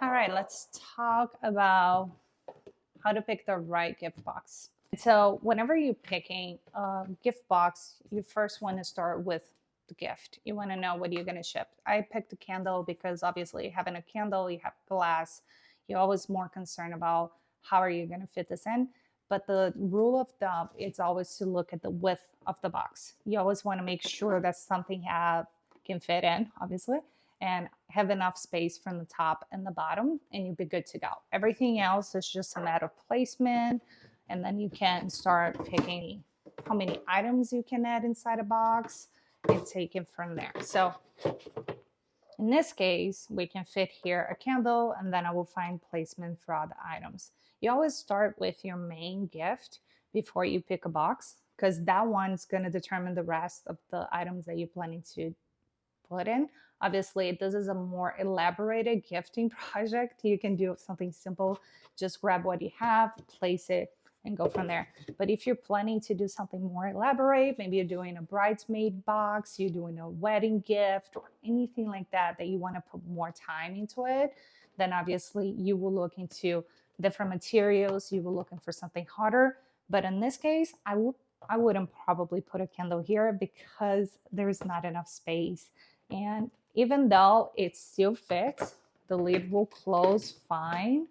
All right, let's talk about how to pick the right gift box. So, whenever you're picking a gift box, you first want to start with the gift. You want to know what you're going to ship. I picked a candle because obviously, having a candle, you have glass, you're always more concerned about how are you going to fit this in. But the rule of thumb is always to look at the width of the box. You always want to make sure that something can fit in, obviously, and have enough space from the top and the bottom, and you'll be good to go. Everything else is just a matter of placement, and then you can start picking how many items you can add inside a box and take it from there. So in this case, we can fit here a candle, and then I will find placement for all the items. You always start with your main gift before you pick a box, because that one's going to determine the rest of the items that you're planning to put in. Obviously, this is a more elaborated gifting project. You can do something simple, just grab what you have, place it, and go from there. But if you're planning to do something more elaborate, maybe you're doing a bridesmaid box, you're doing a wedding gift, or anything like that, that you want to put more time into it, then obviously you will look into different materials, you will looking for something harder. But in this case, I wouldn't probably put a candle here because there's not enough space. And even though it still fits, the lid will close fine,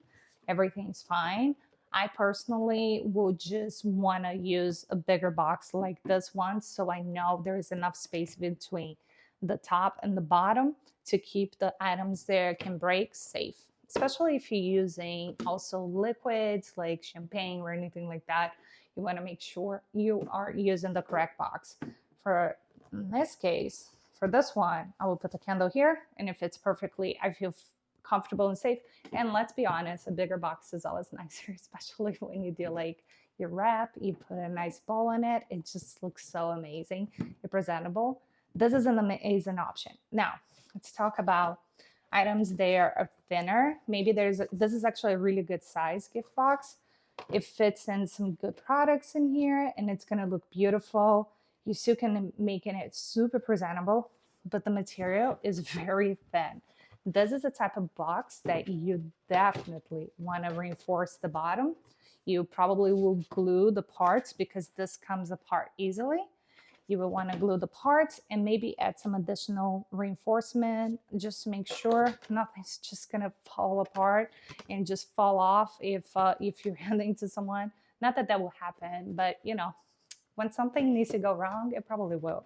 everything's fine. I personally would just want to use a bigger box like this one, so I know there is enough space between the top and the bottom to keep the items there can break safe, especially if you're using also liquids like champagne or anything like that. You want to make sure you are using the correct box. For in this case, for this one, I will put the candle here, and it fits perfectly. I feel comfortable and safe. And let's be honest, a bigger box is always nicer, especially when you do like your wrap, you put a nice bowl in it. It just looks so amazing. You're presentable. This is an amazing option. Now, let's talk about items that are thinner. Maybe this is actually a really good size gift box. It fits in some good products in here, and it's gonna look beautiful. You still can making it super presentable, but the material is very thin. This is the type of box that you definitely want to reinforce the bottom. You probably will glue the parts because this comes apart easily. You will want to glue the parts and maybe add some additional reinforcement just to make sure nothing's just going to fall apart and just fall off if you're handing to someone. Not that that will happen, but you know, when something needs to go wrong, it probably will.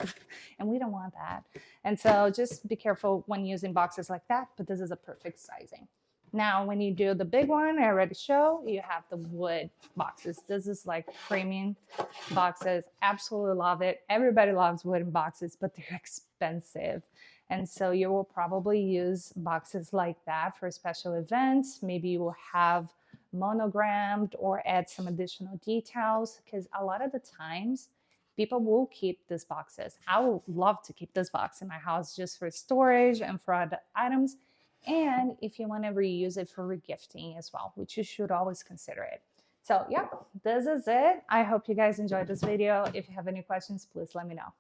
And we don't want that. And so just be careful when using boxes like that, but this is a perfect sizing. Now, when you do the big one, I already show, you have the wood boxes. This is like premium boxes. Absolutely love it. Everybody loves wooden boxes, but they're expensive. And so you will probably use boxes like that for special events. Maybe you will have monogrammed or add some additional details, because a lot of the times people will keep these boxes. I would love to keep this box in my house just for storage and for other items. And if you want to reuse it for regifting as well, which you should always consider it. So yeah, this is it. I hope you guys enjoyed this video. If you have any questions, please let me know.